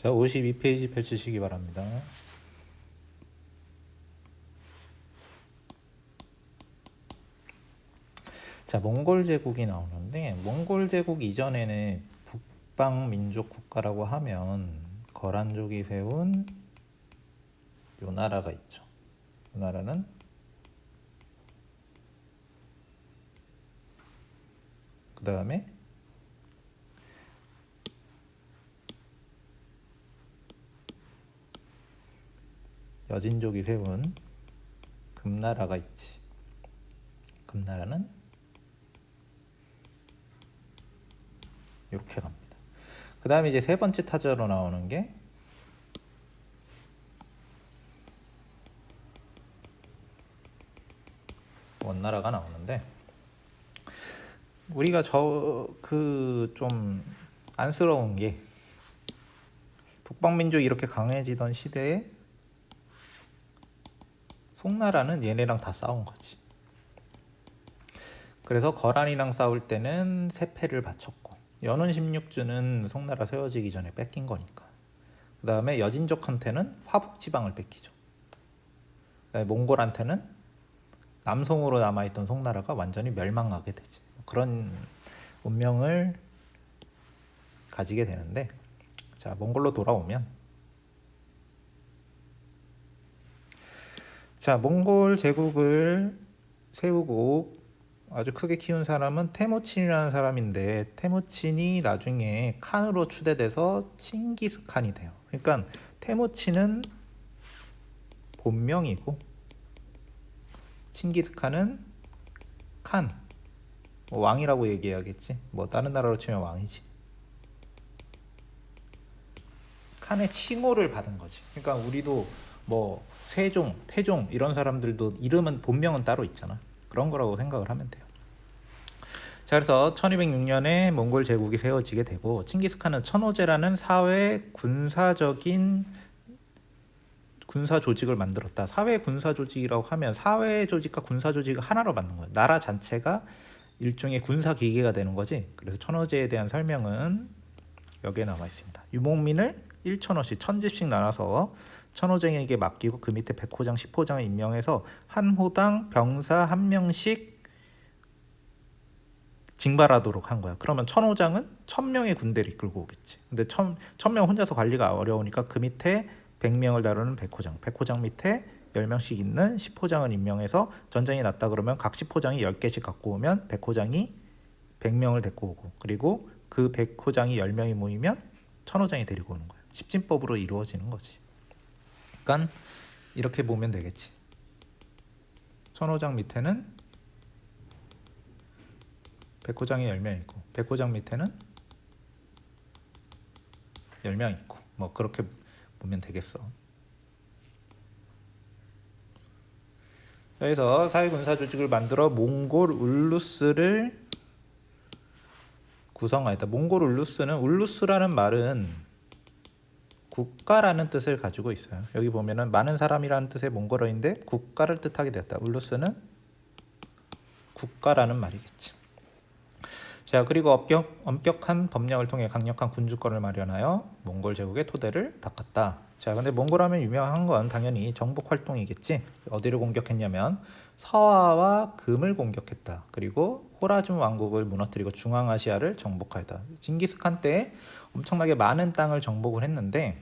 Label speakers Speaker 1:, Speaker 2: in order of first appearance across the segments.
Speaker 1: 자, 52페이지 펼치시기 바랍니다. 자, 몽골 제국이 나오는데, 몽골 제국 이전에는 북방 민족 국가라고 하면 거란족이 세운 요 나라가 있죠. 이 나라는 그 다음에 여진족이 세운 금나라가 있지. 금나라는 이렇게 갑니다. 그 다음에 이제 세 번째 타자로 나오는 게 원나라가 나오는데, 우리가 좀 안쓰러운 게 북방민족이 이렇게 강해지던 시대에 송나라는 얘네랑 다 싸운 거지. 그래서 거란이랑 싸울 때는 세패를 바쳤고, 연운 16주는 송나라 세워지기 전에 뺏긴 거니까. 그 다음에 여진족한테는 화북지방을 뺏기죠. 그다음에 몽골한테는 남송으로 남아있던 송나라가 완전히 멸망하게 되지. 그런 운명을 가지게 되는데, 자, 몽골로 돌아오면, 자, 몽골 제국을 세우고 아주 크게 키운 사람은 테무친이라는 사람인데, 테무친이 나중에 칸으로 추대돼서 칭기스칸이 돼요. 그러니까 테무친은 본명이고 칭기스칸은 칸, 뭐 왕이라고 얘기해야겠지. 뭐 다른 나라로 치면 왕이지. 칸의 칭호를 받은 거지. 그러니까 우리도 뭐 세종, 태종 이런 사람들도 이름은 본명은 따로 있잖아. 그런 거라고 생각을 하면 돼요. 자, 그래서 1206년에 몽골 제국이 세워지게 되고, 칭기스칸은 천호제라는 사회 군사적인 군사 조직을 만들었다. 사회 군사 조직이라고 하면 사회 조직과 군사 조직을 하나로 만든 거예요. 나라 자체가 일종의 군사 기계가 되는 거지. 그래서 천호제에 대한 설명은 여기에 나와 있습니다. 유목민을 1,000호씩 1,000집씩 나눠서 천호쟁에게 맡기고, 그 밑에 100호장, 10호장을 임명해서 한 호당 병사 한 명씩 징발하도록 한 거야. 그러면 천호장은 1,000명의 군대를 이끌고 오겠지. 근데 1,000명 혼자서 관리가 어려우니까 그 밑에 100명을 다루는 100호장, 100호장 밑에 10명씩 있는 10호장을 임명해서 전쟁이 났다 그러면 각 10호장이 10개씩 갖고 오면 100호장이 100명을 데리고 오고, 그리고 그 100호장이 10명이 모이면 천호장이 데리고 오는 거야. 십진법으로 이루어지는 거지. 그러니까 이렇게 보면 되겠지. 천호장 밑에는 100호장이 10명 있고, 100호장 밑에는 10명 있고, 뭐 그렇게 보면 되겠어. 그래서 사회군사조직을 만들어 몽골 울루스를 구성하였다. 몽골 울루스는, 울루스라는 말은 국가라는 뜻을 가지고 있어요. 여기 보면은 많은 사람이라는 뜻의 몽골어인데 국가를 뜻하게 됐다. 울루스는 국가라는 말이겠지. 자, 그리고 엄격한 법령을 통해 강력한 군주권을 마련하여 몽골 제국의 토대를 닦았다. 자, 근데 몽골 하면 유명한 건 당연히 정복 활동이겠지. 어디를 공격했냐면 서아와 금을 공격했다. 그리고 호라준 왕국을 무너뜨리고 중앙아시아를 정복하였다. 징기스칸 때 엄청나게 많은 땅을 정복을 했는데,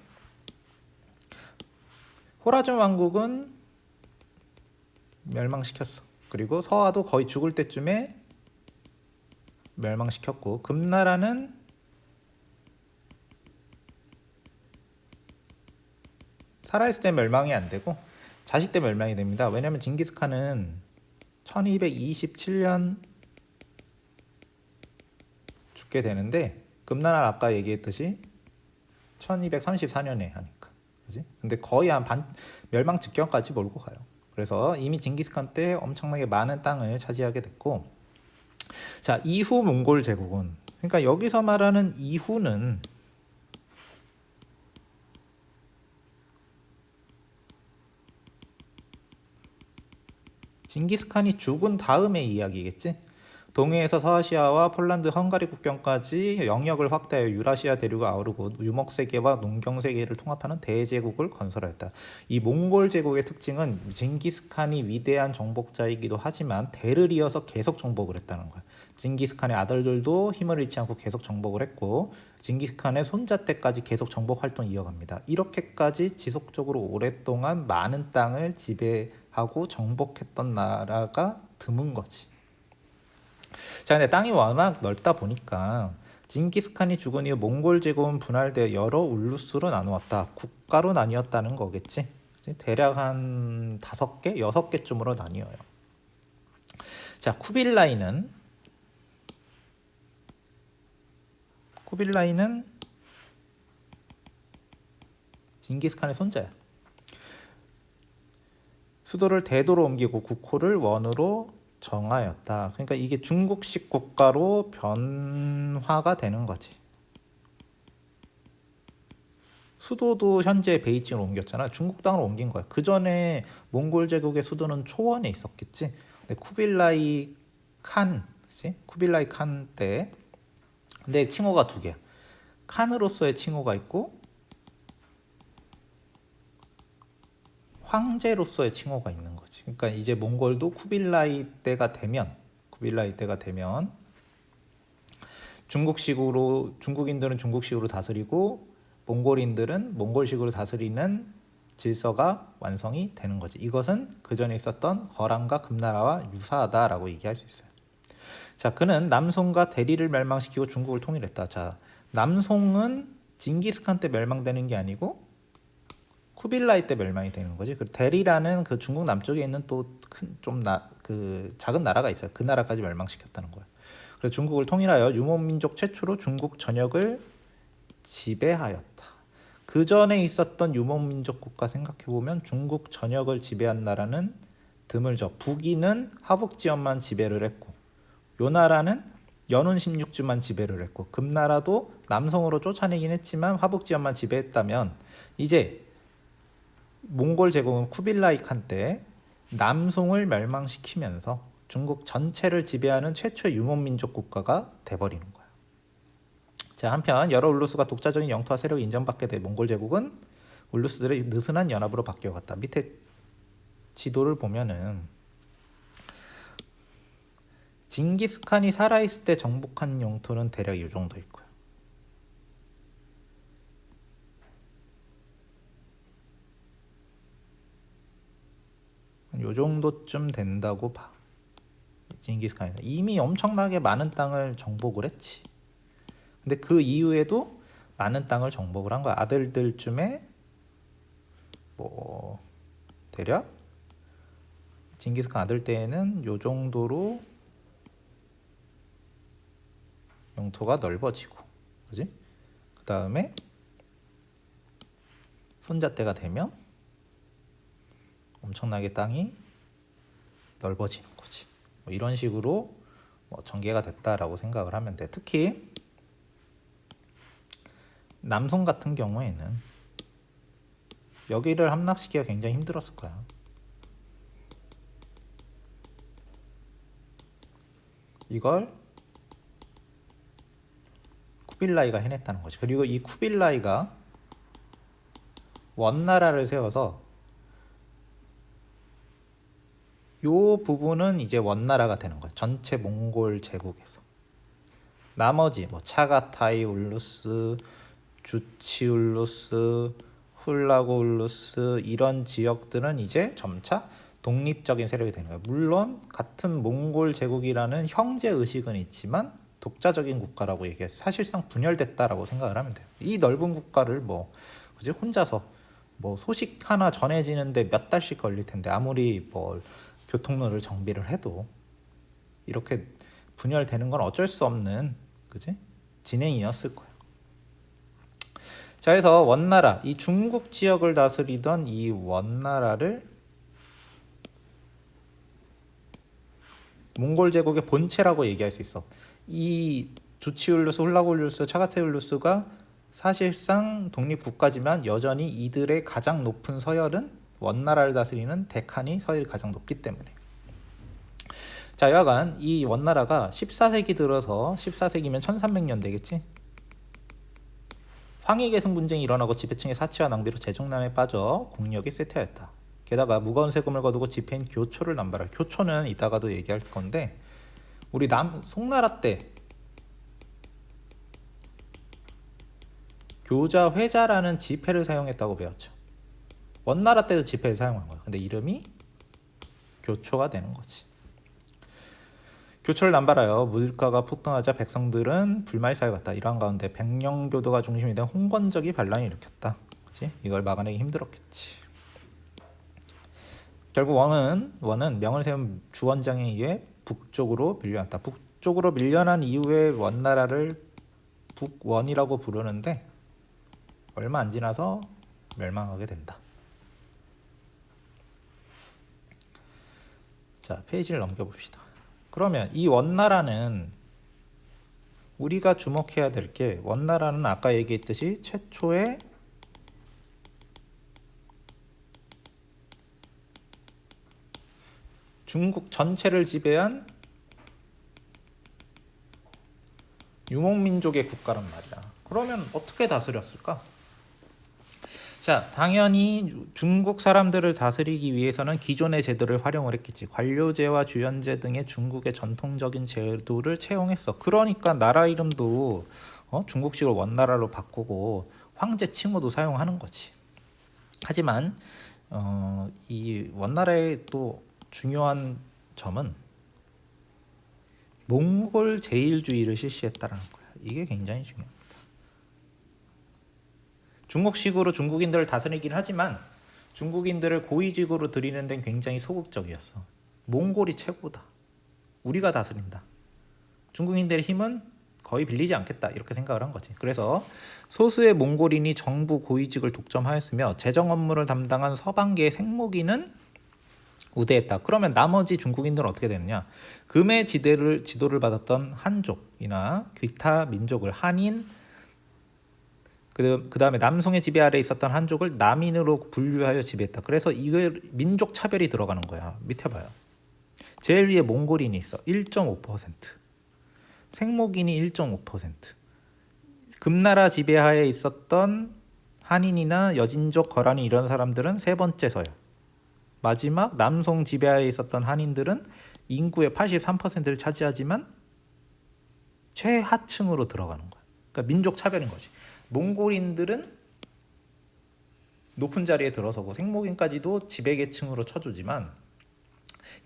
Speaker 1: 호라준 왕국은 멸망시켰어. 그리고 서아도 거의 죽을 때쯤에 멸망시켰고, 금나라는 살아있을 때 멸망이 안 되고 자식 때 멸망이 됩니다. 왜냐하면 징기스칸은 1227년 죽게 되는데, 금나라 아까 얘기했듯이 1234년에 하니까, 그지? 근데 거의 한 멸망 직전까지 몰고 가요. 그래서 이미 징기스칸 때 엄청나게 많은 땅을 차지하게 됐고, 자, 이후 몽골 제국은, 그러니까 여기서 말하는 이후는 징기스칸이 죽은 다음의 이야기겠지. 동해에서 서아시아와 폴란드, 헝가리 국경까지 영역을 확대하여 유라시아 대륙을 아우르고 유목세계와 농경세계를 통합하는 대제국을 건설하였다. 이 몽골 제국의 특징은 징기스칸이 위대한 정복자이기도 하지만 대를 이어서 계속 정복을 했다는 거야. 징기스칸의 아들들도 힘을 잃지 않고 계속 정복을 했고 징기스칸의 손자 때까지 계속 정복 활동을 이어갑니다. 이렇게까지 지속적으로 오랫동안 많은 땅을 지배하고 정복했던 나라가 드문 거지. 자, 근데 땅이 워낙 넓다 보니까 징기스칸이 죽은 이후 몽골 제국은 분할되어 여러 울루스로 나누었다. 국가로 나뉘었다는 거겠지. 대략 한 5개, 6개쯤으로 나뉘어요. 자, 쿠빌라이는 징기스칸의 손자야. 수도를 대도로 옮기고 국호를 원으로 정하였다. 그러니까 이게 중국식 국가로 변화가 되는 거지. 수도도 현재 베이징으로 옮겼잖아. 중국 땅으로 옮긴 거야. 그 전에 몽골 제국의 수도는 초원에 있었겠지. 근데 쿠빌라이 칸 때 근데 칭호가 2개야. 칸으로서의 칭호가 있고 황제로서의 칭호가 있는 거지. 그러니까 이제 몽골도 쿠빌라이 때가 되면 중국인들은 중국식으로 다스리고 몽골인들은 몽골식으로 다스리는 질서가 완성이 되는 거지. 이것은 그 전에 있었던 거란과 금나라와 유사하다라고 얘기할 수 있어요. 자, 그는 남송과 대리를 멸망시키고 중국을 통일했다. 자, 남송은 징기스칸 때 멸망되는 게 아니고 쿠빌라이 때 멸망이 되는 거지. 그 대리라는 그 중국 남쪽에 있는 또 그 작은 나라가 있어요. 그 나라까지 멸망시켰다는 거야. 그래서 중국을 통일하여 유목민족 최초로 중국 전역을 지배하였다. 그 전에 있었던 유목민족 국가 생각해 보면 중국 전역을 지배한 나라는 드물죠. 북위는 화북지역만 지배를 했고, 요 나라는 연운 16주만 지배를 했고, 금나라도 남성으로 쫓아내긴 했지만 화북지역만 지배했다면, 이제 몽골 제국은 쿠빌라이 칸 때 남송을 멸망시키면서 중국 전체를 지배하는 최초의 유목민족 국가가 돼버리는 거야. 자, 한편 여러 울루스가 독자적인 영토와 세력을 인정받게 된 몽골 제국은 울루스들의 느슨한 연합으로 바뀌어갔다. 밑에 지도를 보면은 징기스칸이 살아있을 때 정복한 영토는 대략 이 정도 있고요. 요 정도쯤 된다고 봐. 징기스칸이 이미 엄청나게 많은 땅을 정복을 했지. 근데 그 이후에도 많은 땅을 정복을 한 거야. 아들들쯤에 뭐 대략 징기스칸 아들 때에는 요 정도로 영토가 넓어지고, 그지? 그 다음에 손자 때가 되면 엄청나게 땅이 넓어지는 거지. 뭐 이런 식으로 전개가 됐다라고 생각을 하면 돼. 특히 남송 같은 경우에는 여기를 함락시키기가 굉장히 힘들었을 거야. 이걸 쿠빌라이가 해냈다는 거지. 그리고 이 쿠빌라이가 원나라를 세워서 요 부분은 이제 원나라가 되는 거야. 전체 몽골 제국에서. 나머지 뭐 차가타이 울루스, 주치 울루스, 훌라고 울루스 이런 지역들은 이제 점차 독립적인 세력이 되는 거예요. 물론 같은 몽골 제국이라는 형제 의식은 있지만 독자적인 국가라고 얘기해서 사실상 분열됐다라고 생각을 하면 돼요. 이 넓은 국가를 그지 혼자서 소식 하나 전해지는데 몇 달씩 걸릴 텐데 아무리 교통로를 정비를 해도 이렇게 분열되는 건 어쩔 수 없는 그지 진행이었을 거예요. 자, 그래서 원나라, 이 중국 지역을 다스리던 이 원나라를 몽골 제국의 본체라고 얘기할 수 있어. 이 주치울루스, 훌라골루스, 차가테울루스가 사실상 독립국가지만 여전히 이들의 가장 높은 서열은 원나라를 다스리는 데칸이 서열이 가장 높기 때문에. 자, 여하간 이 원나라가 14세기 들어서 14세기면 1300년 되겠지? 황희계승 분쟁이 일어나고 지배층의 사치와 낭비로 재정난에 빠져 국력이 쇠퇴하였다. 게다가 무거운 세금을 거두고 지폐인 교초를 남발할. 교초는 이따가도 얘기할 건데 우리 송나라 때 교자 회자라는 지폐를 사용했다고 배웠죠. 원나라 때도 지폐를 사용한 거야. 근데 이름이 교초가 되는 거지. 교초를 남발하여 물가가 폭등하자 백성들은 불만이 쌓여갔다. 이러한 가운데 백령교도가 중심이 된 홍건적이 반란을 일으켰다. 그치? 이걸 막아내기 힘들었겠지. 결국 원은 명을 세운 주원장에 의해 북쪽으로 밀려났다. 북쪽으로 밀려난 이후에 원나라를 북원이라고 부르는데 얼마 안 지나서 멸망하게 된다. 자, 페이지를 넘겨봅시다. 그러면 이 원나라는 우리가 주목해야 될 게, 원나라는 아까 얘기했듯이 최초의 중국 전체를 지배한 유목민족의 국가란 말이야. 그러면 어떻게 다스렸을까? 자, 당연히 중국 사람들을 다스리기 위해서는 기존의 제도를 활용을 했겠지. 관료제와 주연제 등의 중국의 전통적인 제도를 채용했어. 그러니까 나라 이름도 중국식으로 원나라로 바꾸고 황제 칭호도 사용하는 거지. 하지만 이 원나라의 또 중요한 점은 몽골 제일주의를 실시했다는 거야. 이게 굉장히 중요합니다. 중국식으로 중국인들을 다스리긴 하지만 중국인들을 고위직으로 들이는 데는 굉장히 소극적이었어. 몽골이 최고다. 우리가 다스린다. 중국인들의 힘은 거의 빌리지 않겠다. 이렇게 생각을 한 거지. 그래서 소수의 몽골인이 정부 고위직을 독점하였으며 재정 업무를 담당한 서방계의 생모기는 우대했다. 그러면 나머지 중국인들은 어떻게 되느냐? 금의 지도를 받았던 한족이나 기타 민족을 한인, 그 다음에 남송의 지배 아래 있었던 한족을 남인으로 분류하여 지배했다. 그래서 이걸 민족 차별이 들어가는 거야. 밑에 봐요. 제일 위에 몽골인이 있어. 1.5%. 생목인이 1.5%. 금나라 지배하에 있었던 한인이나 여진족, 거란이 이런 사람들은 세 번째 서요. 마지막 남송 지배하에 있었던 한인들은 인구의 83%를 차지하지만 최하층으로 들어가는 거야. 그러니까 민족 차별인 거지. 몽골인들은 높은 자리에 들어서고 생목인까지도 지배계층으로 쳐주지만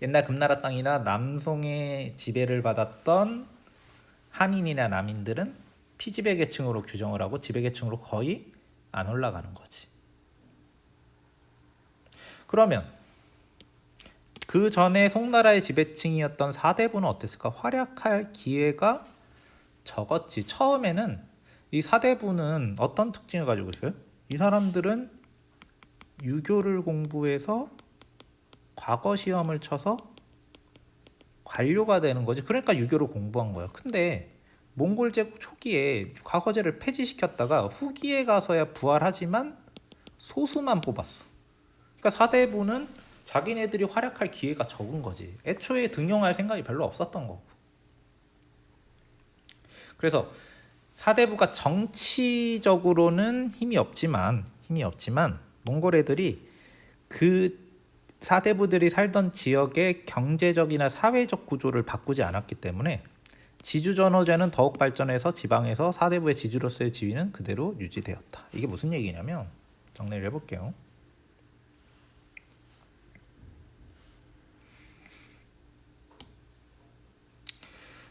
Speaker 1: 옛날 금나라 땅이나 남송의 지배를 받았던 한인이나 남인들은 피지배계층으로 규정을 하고 지배계층으로 거의 안 올라가는 거지. 그러면 그 전에 송나라의 지배층이었던 사대부는 어땠을까? 활약할 기회가 적었지. 처음에는 이 사대부는 어떤 특징을 가지고 있어요? 이 사람들은 유교를 공부해서 과거 시험을 쳐서 관료가 되는 거지. 그러니까 유교를 공부한 거야. 근데 몽골 제국 초기에 과거제를 폐지시켰다가 후기에 가서야 부활하지만 소수만 뽑았어. 그러니까 사대부는 자기네들이 활약할 기회가 적은 거지. 애초에 등용할 생각이 별로 없었던 거고. 그래서 사대부가 정치적으로는 힘이 없지만 몽골 애들이 그 사대부들이 살던 지역의 경제적이나 사회적 구조를 바꾸지 않았기 때문에 지주전호제는 더욱 발전해서 지방에서 사대부의 지주로서의 지위는 그대로 유지되었다. 이게 무슨 얘기냐면 정리를 해볼게요.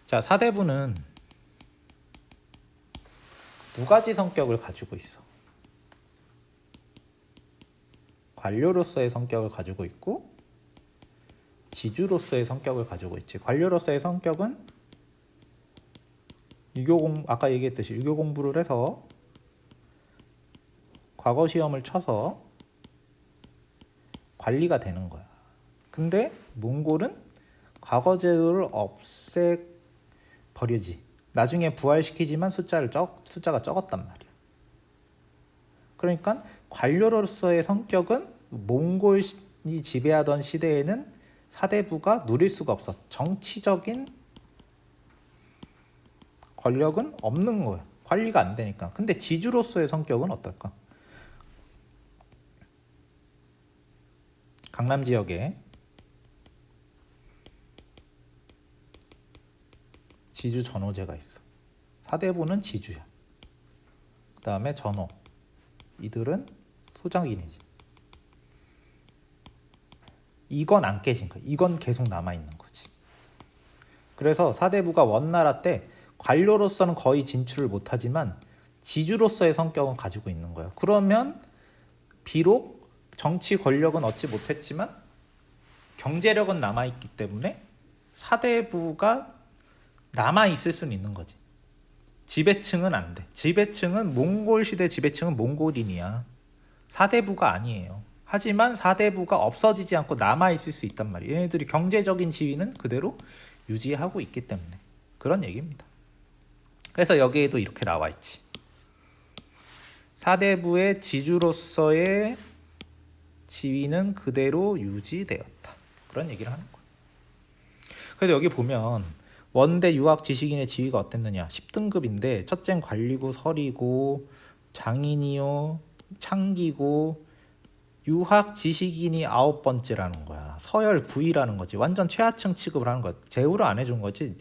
Speaker 1: 자, 사대부는 두 가지 성격을 가지고 있어. 관료로서의 성격을 가지고 있고 지주로서의 성격을 가지고 있지. 관료로서의 성격은 아까 얘기했듯이 유교 공부를 해서 과거 시험을 쳐서 관리가 되는 거야. 근데 몽골은 과거 제도를 없애버리지. 나중에 부활시키지만 숫자가 적었단 말이야. 그러니까 관료로서의 성격은 몽골이 지배하던 시대에는 사대부가 누릴 수가 없어. 정치적인 권력은 없는 거야. 관리가 안 되니까. 근데 지주로서의 성격은 어떨까? 강남 지역에 지주 전호제가 있어. 사대부는 지주야. 그 다음에 전호. 이들은 소장인이지. 이건 안 깨진 거야. 이건 계속 남아있는 거지. 그래서 사대부가 원나라 때 관료로서는 거의 진출을 못하지만 지주로서의 성격은 가지고 있는 거예요. 그러면 비록 정치 권력은 얻지 못했지만 경제력은 남아있기 때문에 사대부가 남아있을 수는 있는 거지. 지배층은 안 돼. 지배층은 몽골 시대 지배층은 몽골인이야. 사대부가 아니에요. 하지만 사대부가 없어지지 않고 남아있을 수 있단 말이에요. 얘네들이 경제적인 지위는 그대로 유지하고 있기 때문에 그런 얘기입니다. 그래서 여기에도 이렇게 나와 있지. 사대부의 지주로서의 지위는 그대로 유지되었다. 그런 얘기를 하는 거예요. 그래서 여기 보면 원대 유학 지식인의 지위가 어땠느냐. 10등급인데 첫째는 관리고 설이고 장인이요 창기고 유학 지식인이 9번째라는 거야. 서열 9위라는 거지. 완전 최하층 취급을 하는 거야. 제후를 안 해준 거지.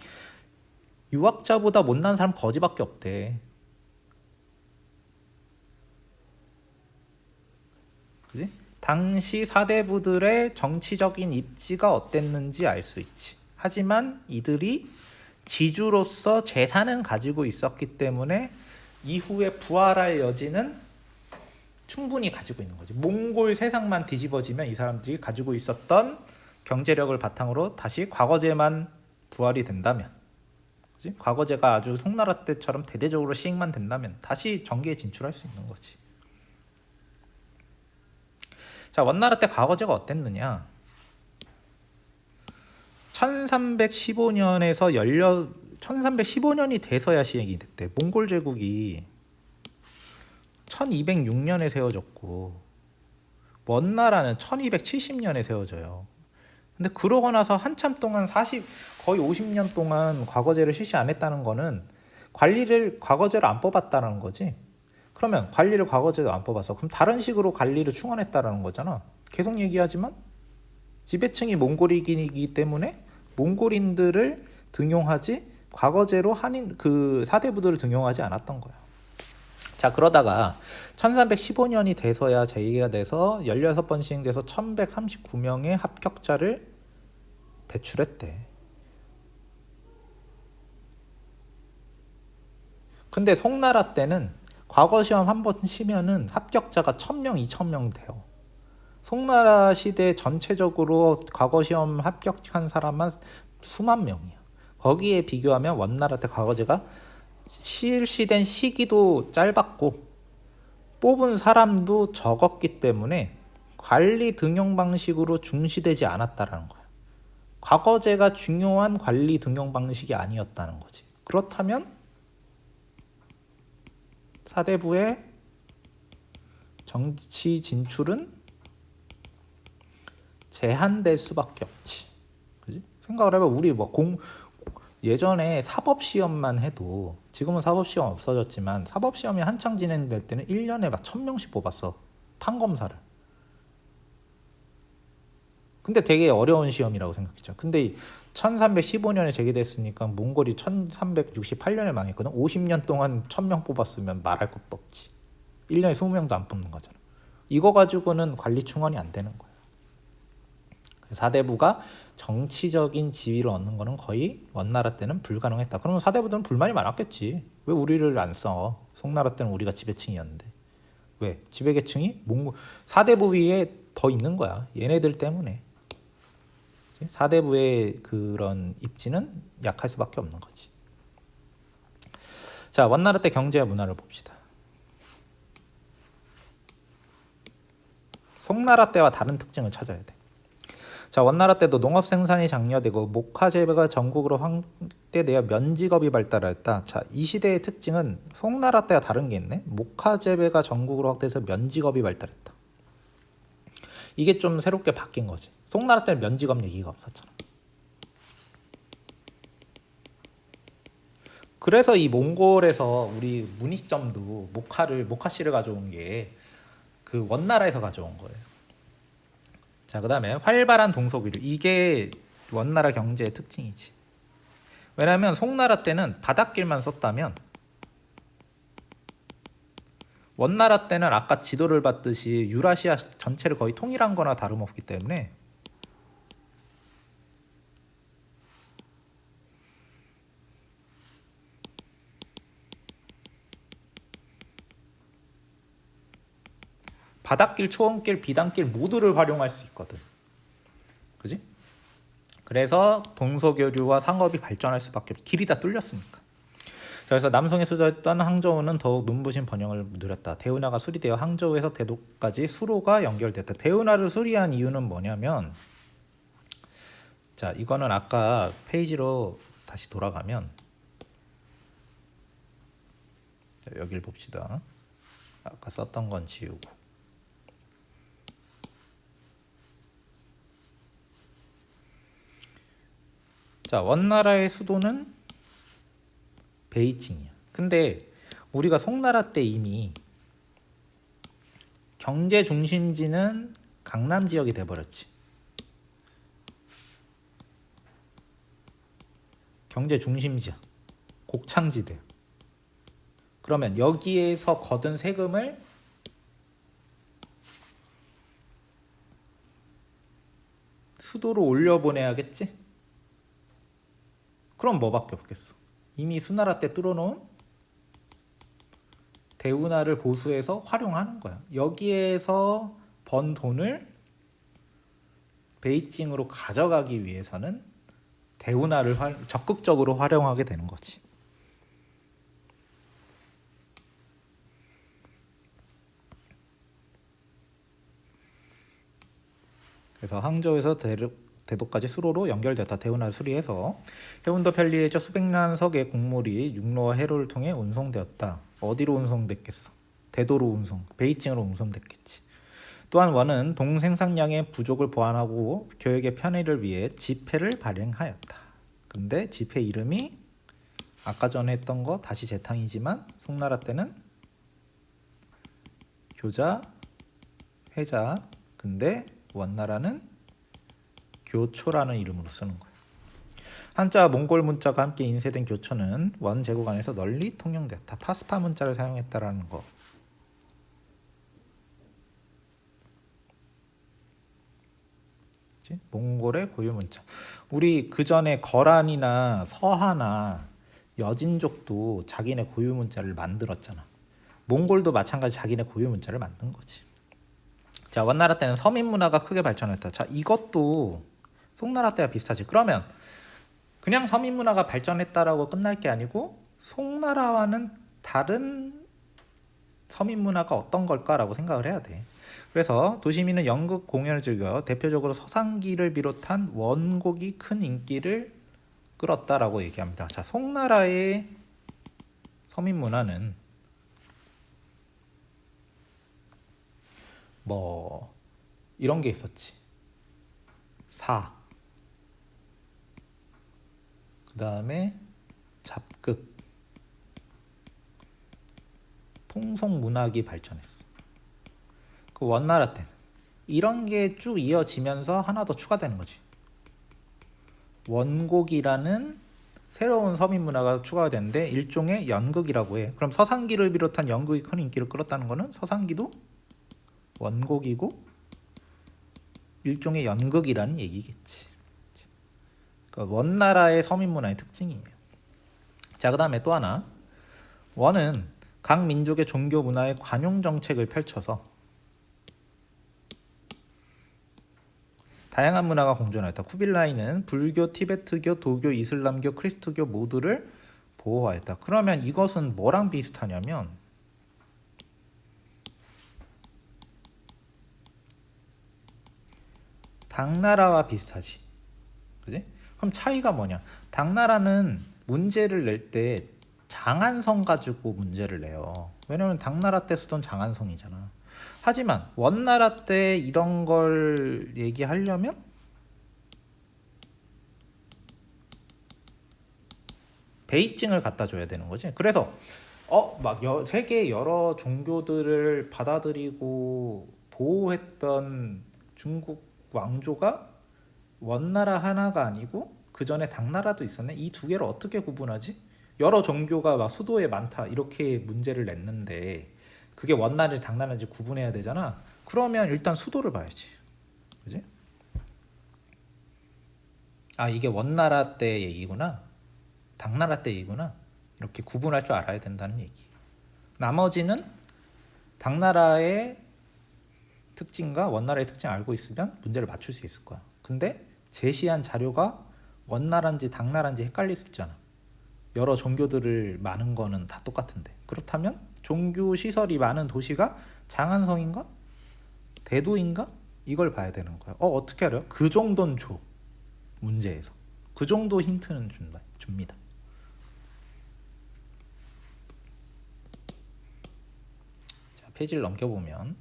Speaker 1: 유학자보다 못난 사람 거지밖에 없대. 그지? 당시 사대부들의 정치적인 입지가 어땠는지 알 수 있지. 하지만 이들이 지주로서 재산은 가지고 있었기 때문에 이후에 부활할 여지는 충분히 가지고 있는 거지. 몽골 세상만 뒤집어지면 이 사람들이 가지고 있었던 경제력을 바탕으로 다시 과거제만 부활이 된다면, 그치? 과거제가 아주 송나라 때처럼 대대적으로 시행만 된다면 다시 정계에 진출할 수 있는 거지. 자, 원나라 때 과거제가 어땠느냐? 1315년에서 1315년이 돼서야 시행이 됐대. 몽골 제국이 1206년에 세워졌고 원나라는 1270년에 세워져요. 근데 그러고 나서 한참 동안 거의 50년 동안 과거제를 실시 안 했다는 거는 관리를 과거제로 안 뽑았다는 거지. 그러면 관리를 과거제로 안 뽑아서 그럼 다른 식으로 관리를 충원했다라는 거잖아. 계속 얘기하지만 지배층이 몽골인이기 때문에 몽골인들을 등용하지 과거제로 그 사대부들을 등용하지 않았던 거야. 자, 그러다가 1315년이 돼서야 제의가 돼서 16번 시행돼서 1139명의 합격자를 배출했대. 근데 송나라 때는 과거 시험 한 번 치면은 합격자가 1000명, 2000명 돼요. 송나라 시대 전체적으로 과거 시험 합격한 사람만 수만 명이야. 거기에 비교하면 원나라 때 과거제가 실시된 시기도 짧았고 뽑은 사람도 적었기 때문에 관리 등용 방식으로 중시되지 않았다라는 거야. 과거제가 중요한 관리 등용 방식이 아니었다는 거지. 그렇다면 사대부의 정치 진출은 제한될 수밖에 없지. 그지? 생각을 해봐. 우리 예전에 사법시험만 해도, 지금은 사법시험 없어졌지만 사법시험이 한창 진행될 때는 1년에 막 1000명씩 뽑았어. 판검사를. 근데 되게 어려운 시험이라고 생각했죠. 근데 1315년에 제기됐으니까 몽골이 1368년에 망했거든. 50년 동안 1000명 뽑았으면 말할 것도 없지. 1년에 20명도 안 뽑는 거잖아. 이거 가지고는 관리 충원이 안 되는 거야. 사대부가 정치적인 지위를 얻는 거는 거의 원나라 때는 불가능했다. 그러면 사대부들은 불만이 많았겠지. 왜 우리를 안 써? 송나라 때는 우리가 지배층이었는데. 왜? 지배계층이 사대부 위에 더 있는 거야. 얘네들 때문에. 사대부의 그런 입지는 약할 수밖에 없는 거지. 자, 원나라 때 경제와 문화를 봅시다. 송나라 때와 다른 특징을 찾아야 돼. 자, 원나라 때도 농업 생산이 장려되고 목화 재배가 전국으로 확대되어 면직업이 발달했다. 자, 이 시대의 특징은 송나라 때와 다른 게 있네. 목화 재배가 전국으로 확대해서 면직업이 발달했다. 이게 좀 새롭게 바뀐 거지. 송나라 때는 면직업 얘기가 없었잖아. 그래서 이 몽골에서 우리 문익점도 모카씨를 가져온 게 그 원나라에서 가져온 거예요. 자, 그다음에 활발한 동서교류. 이게 원나라 경제의 특징이지. 왜냐하면 송나라 때는 바닷길만 썼다면 원나라 때는 아까 지도를 봤듯이 유라시아 전체를 거의 통일한 거나 다름없기 때문에 바닷길, 초원길, 비단길 모두를 활용할 수 있거든. 그지? 그래서 동서교류와 상업이 발전할 수밖에 없어. 길이 다 뚫렸으니까. 그래서 남성에 수저했던 항저우는 더욱 눈부신 번영을 누렸다. 대운하가 수리되어 항저우에서 대도까지 수로가 연결됐다. 대운하를 수리한 이유는 뭐냐면, 자, 이거는 아까 페이지로 다시 돌아가면 여길 봅시다. 아까 썼던 건 지우고. 자, 원나라의 수도는 베이징이야. 근데 우리가 송나라 때 이미 경제 중심지는 강남 지역이 돼버렸지. 경제 중심지야. 곡창지대. 그러면 여기에서 거둔 세금을 수도로 올려보내야겠지? 그럼 뭐밖에 없겠어. 이미 수나라 때 뚫어놓은 대운하를 보수해서 활용하는 거야. 여기에서 번 돈을 베이징으로 가져가기 위해서는 대운하를 적극적으로 활용하게 되는 거지. 그래서 항저우에서 대도까지 수로로 연결됐다. 대운하를 수리해서 해운도 편리해져 수백 년 석의 곡물이 육로와 해로를 통해 운송되었다. 어디로 운송됐겠어? 대도로 베이징으로 운송됐겠지. 또한 원은 동생산량의 부족을 보완하고 교역의 편의를 위해 지폐를 발행하였다. 근데 지폐 이름이 아까 전에 했던 거 다시 재탕이지만 송나라 때는 교자, 회자. 근데 원나라는 교초라는 이름으로 쓰는 거예요. 한자와 몽골 문자가 함께 인쇄된 교초는 원 제국 안에서 널리 통용되었다. 파스파 문자를 사용했다라는 거. 몽골의 고유 문자. 우리 그 전에 거란이나 서하나 여진족도 자기네 고유 문자를 만들었잖아. 몽골도 마찬가지 자기네 고유 문자를 만든 거지. 자, 원나라 때는 서민 문화가 크게 발전했다. 자, 이것도 송나라 때와 비슷하지. 그러면 그냥 서민 문화가 발전했다라고 끝날 게 아니고 송나라와는 다른 서민 문화가 어떤 걸까라고 생각을 해야 돼. 그래서 도시민은 연극 공연을 즐겨 대표적으로 서상기를 비롯한 원곡이 큰 인기를 끌었다라고 얘기합니다. 자, 송나라의 서민 문화는 뭐 이런 게 있었지. 사, 그 다음에 잡극, 통성문학이 발전했어. 그 원나라 때는 이런 게 쭉 이어지면서 하나 더 추가되는 거지. 원곡이라는 새로운 서민 문화가 추가가 되는데 일종의 연극이라고 해. 그럼 서상기를 비롯한 연극이 큰 인기를 끌었다는 거는 서상기도 원곡이고 일종의 연극이라는 얘기겠지. 그러니까 원나라의 서민 문화의 특징이에요. 자, 그 다음에 또 하나. 원은 각 민족의 종교 문화의 관용 정책을 펼쳐서 다양한 문화가 공존하였다. 쿠빌라이는 불교, 티베트교, 도교, 이슬람교, 크리스트교 모두를 보호하였다. 그러면 이것은 뭐랑 비슷하냐면 당나라와 비슷하지. 그지? 그럼 차이가 뭐냐? 당나라는 문제를 낼 때 장안성 가지고 문제를 내요. 왜냐면 당나라 때 쓰던 장안성이잖아. 하지만 원나라 때 이런 걸 얘기하려면 베이징을 갖다 줘야 되는 거지. 그래서 막 세계 여러 종교들을 받아들이고 보호했던 중국 왕조가 원나라 하나가 아니고 그 전에 당나라도 있었네. 이 두 개를 어떻게 구분하지? 여러 종교가 막 수도에 많다 이렇게 문제를 냈는데 그게 원나라인지 당나라인지 구분해야 되잖아. 그러면 일단 수도를 봐야지, 그지? 아, 이게 원나라 때 얘기구나, 당나라 때 얘기구나, 이렇게 구분할 줄 알아야 된다는 얘기. 나머지는 당나라의 특징과 원나라의 특징 알고 있으면 문제를 맞출 수 있을 거야. 근데 제시한 자료가 원나라인지 당나라인지 헷갈릴 수 있잖아. 여러 종교들을 많은 거는 다 똑같은데. 그렇다면 종교 시설이 많은 도시가 장안성인가? 대도인가? 이걸 봐야 되는 거야. 어떻게 알아요? 그 정도는 줘. 문제에서. 그 정도 힌트는 줍니다. 자, 페이지를 넘겨보면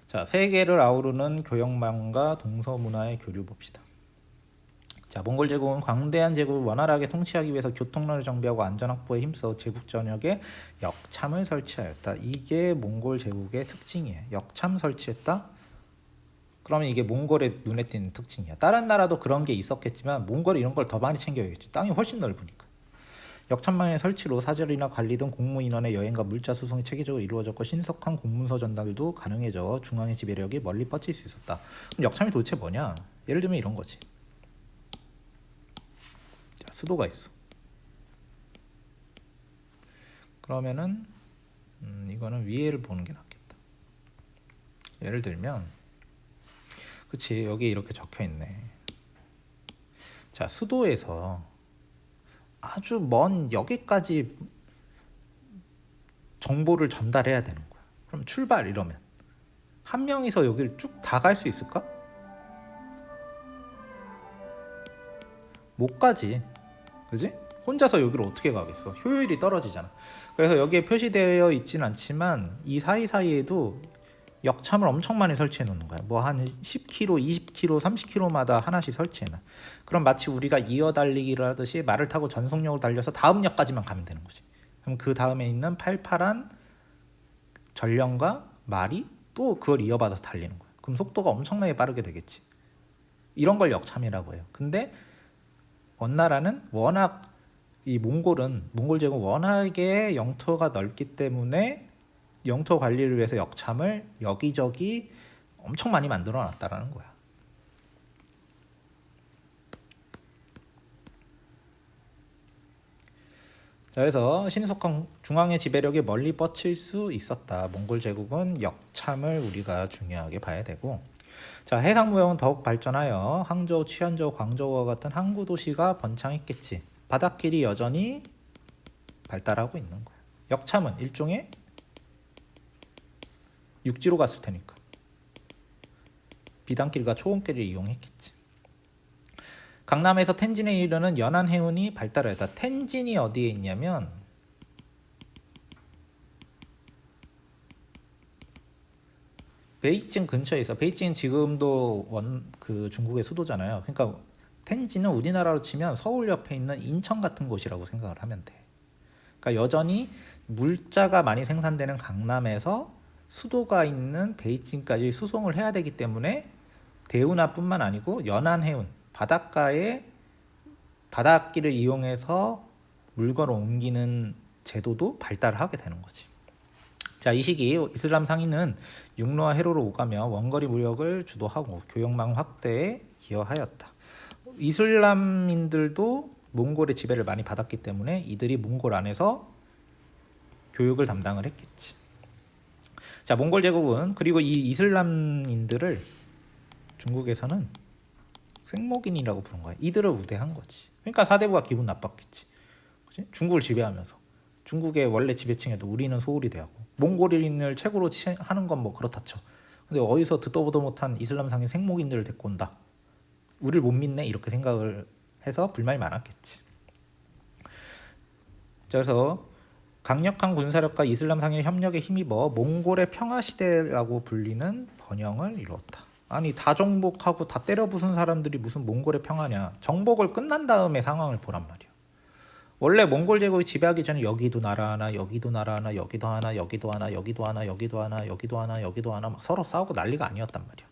Speaker 1: 자, 세계를 아우르는 교역망과 동서문화의 교류 봅시다. 자, 몽골 제국은 광대한 제국을 원활하게 통치하기 위해서 교통로를 정비하고 안전확보에 힘써 제국 전역에 역참을 설치하였다. 이게 몽골 제국의 특징이에요. 역참 설치했다. 그러면 이게 몽골의 눈에 띄는 특징이야. 다른 나라도 그런 게 있었겠지만 몽골이 이런 걸 더 많이 챙겨야겠지. 땅이 훨씬 넓으니까. 역참망의 설치로 사절이나 관리 등 공무인원의 여행과 물자 수송이 체계적으로 이루어졌고 신속한 공문서 전달도 가능해져 중앙의 지배력이 멀리 뻗칠 수 있었다. 그럼 역참이 도대체 뭐냐? 예를 들면 이런 거지. 자, 수도가 있어. 그러면은 이거는 위에를 보는 게 낫겠다. 예를 들면 그치, 여기 이렇게 적혀 있네. 자, 수도에서 아주 먼 여기까지 정보를 전달해야 되는 거야. 그럼 출발 이러면 한 명이서 여기를 쭉 다 갈 수 있을까? 못 가지, 그지? 혼자서 여기를 어떻게 가겠어? 효율이 떨어지잖아. 그래서 여기에 표시되어 있진 않지만 이 사이사이에도 역참을 엄청 많이 설치해 놓는 거야. 뭐 한 10km, 20km, 30km마다 하나씩 설치해 놔. 그럼 마치 우리가 이어달리기를 하듯이 말을 타고 전속력을 달려서 다음 역까지만 가면 되는 거지. 그럼 그 다음에 있는 팔팔한 전령과 말이 또 그걸 이어받아서 달리는 거야. 그럼 속도가 엄청나게 빠르게 되겠지. 이런 걸 역참이라고 해요. 근데 원나라는 워낙 이 몽골 제국 워낙에 영토가 넓기 때문에 영토 관리를 위해서 역참을 여기저기 엄청 많이 만들어 놨다라는 거야. 자, 그래서 신속한 중앙의 지배력이 멀리 뻗칠 수 있었다. 몽골 제국은 역참을 우리가 중요하게 봐야 되고, 자, 해상 무역은 더욱 발전하여 항저우, 취안저우, 광저우와 같은 항구 도시가 번창했겠지. 바닷길이 여전히 발달하고 있는 거야. 역참은 일종의 육지로 갔을 테니까 비단길과 초원길을 이용했겠지. 강남에서 텐진에 이르는 연안 해운이 발달하였다. 텐진이 어디에 있냐면 베이징 근처에 있어. 베이징은 지금도 중국의 수도잖아요. 그러니까 텐진은 우리나라로 치면 서울 옆에 있는 인천 같은 곳이라고 생각을 하면 돼. 그러니까 여전히 물자가 많이 생산되는 강남에서 수도가 있는 베이징까지 수송을 해야 되기 때문에 대운하뿐만 아니고 연안 해운, 바닷가에 바닷길을 이용해서 물건을 옮기는 제도도 발달하게 되는 거지. 자, 이 시기 이슬람 상인은 육로와 해로로 오가며 원거리 무역을 주도하고 교역망 확대에 기여하였다. 이슬람인들도 몽골의 지배를 많이 받았기 때문에 이들이 몽골 안에서 교육을 담당을 했겠지. 자, 몽골 제국은 그리고 이 이슬람인들을 중국에서는 생목인이라고 부른 거야. 이들을 우대한 거지. 그러니까 사대부가 기분 나빴겠지. 그치? 중국을 지배하면서 중국의 원래 지배층에도 우리는 소홀이 되었고 몽골인을 최고로 하는 건 뭐 그렇다 쳐. 근데 어디서 듣도 보도 못한 이슬람상인 생목인들을 데리고 온다. 우리를 못 믿네 이렇게 생각을 해서 불만이 많았겠지. 자, 그래서 강력한 군사력과 이슬람 상인의 협력에 힘입어 몽골의 평화시대라고 불리는 번영을 이루었다. 아니 다 정복하고 다 때려 부순 사람들이 무슨 몽골의 평화냐. 정복을 끝난 다음에 상황을 보란 말이야. 원래 몽골 제국이 지배하기 전에 여기도 나라 하나, 여기도 나라 하나, 여기도 하나, 여기도 하나, 여기도 하나, 여기도 하나, 여기도 하나, 여기도 하나 막 서로 싸우고 난리가 아니었단 말이야.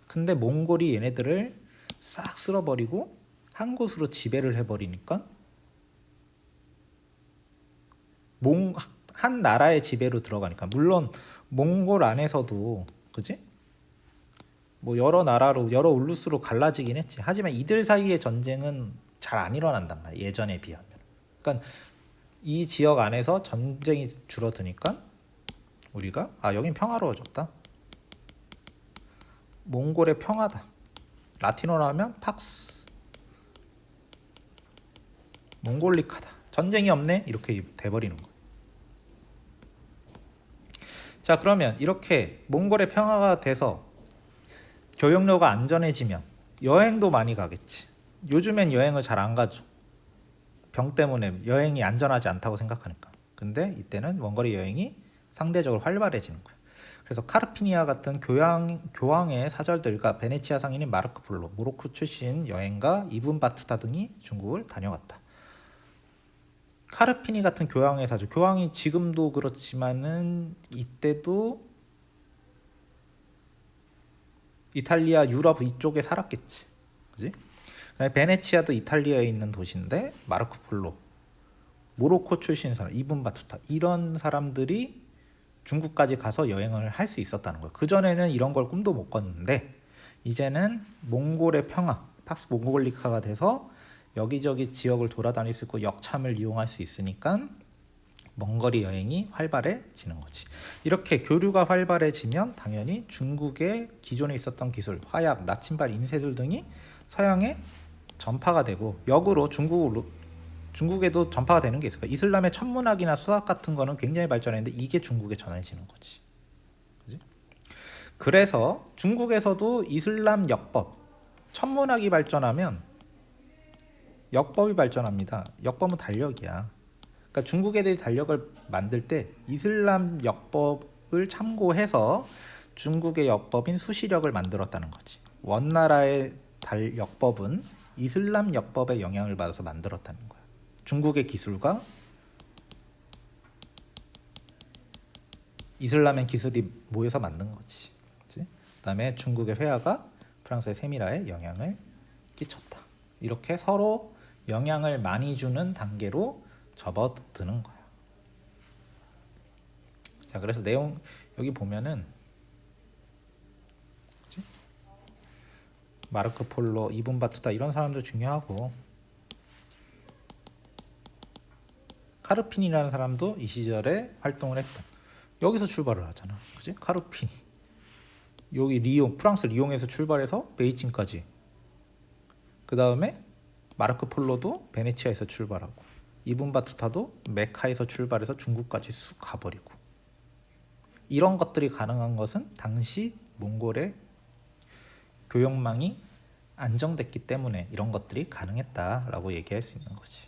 Speaker 1: 근데 몽골이 얘네들을 싹 쓸어버리고 한 곳으로 지배를 해버리니까 한 나라의 지배로 들어가니까 물론 몽골 안에서도 그지? 뭐 여러 나라로 여러 울루스로 갈라지긴 했지. 하지만 이들 사이의 전쟁은 잘 안 일어난단 말이야. 예전에 비하면. 그러니까 이 지역 안에서 전쟁이 줄어드니까 우리가 여긴 평화로워졌다. 몽골의 평화다. 라틴어로 하면 팍스. 몽골리카다. 전쟁이 없네. 이렇게 돼버리는 거야. 자 그러면 이렇게 몽골의 평화가 돼서 교역로가 안전해지면 여행도 많이 가겠지. 요즘엔 여행을 잘 안 가죠. 병 때문에 여행이 안전하지 않다고 생각하니까. 근데 이때는 원거리 여행이 상대적으로 활발해지는 거야. 그래서 카르피니아 같은 교황의 사절들과 베네치아 상인인 마르코 폴로, 모로코 출신 여행가 이븐 바투타 등이 중국을 다녀갔다. 카르피니 같은 교황의 사절, 교황이 지금도 그렇지만은 이때도 이탈리아, 유럽 이쪽에 살았겠지, 그지? 베네치아도 이탈리아에 있는 도시인데 마르코 폴로, 모로코 출신 사람, 이븐 바투타 이런 사람들이 중국까지 가서 여행을 할 수 있었다는 거예요. 그 전에는 이런 걸 꿈도 못 꿨는데 이제는 몽골의 평화, 팍스 몽골리카가 돼서 여기저기 지역을 돌아다닐 수 있고 역참을 이용할 수 있으니까 먼거리 여행이 활발해지는 거지. 이렇게 교류가 활발해지면 당연히 중국의 기존에 있었던 기술, 화약, 나침반, 인쇄술 등이 서양에 전파가 되고 역으로 중국에도 전파가 되는 게 있어요. 그러니까 이슬람의 천문학이나 수학 같은 거는 굉장히 발전했는데 이게 중국에 전해지는 거지. 그치? 그래서 중국에서도 이슬람 역법, 천문학이 발전하면 역법이 발전합니다. 역법은 달력이야. 그러니까 중국 애들이 달력을 만들 때 이슬람 역법을 참고해서 중국의 역법인 수시력을 만들었다는 거지. 원나라의 역법은 이슬람 역법의 영향을 받아서 만들었다는 거야. 중국의 기술과 이슬람의 기술이 모여서 만든 거지. 그다음에 중국의 회화가 프랑스의 세미라에 영향을 끼쳤다. 이렇게 서로 영향을 많이 주는 단계로 접어드는 거야. 자, 그래서 내용 여기 보면은 그치? 마르코 폴로, 이븐 바투타 이런 사람도 중요하고 카르핀이라는 사람도 이 시절에 활동을 했다. 여기서 출발을 하잖아, 그치? 카르핀 여기 리옹, 프랑스 리옹에서 출발해서 베이징까지. 그 다음에 마르코 폴로도 베네치아에서 출발하고 이븐 바투타도 메카에서 출발해서 중국까지 쑥 가버리고. 이런 것들이 가능한 것은 당시 몽골의 교역망이 안정됐기 때문에 이런 것들이 가능했다라고 얘기할 수 있는 거지.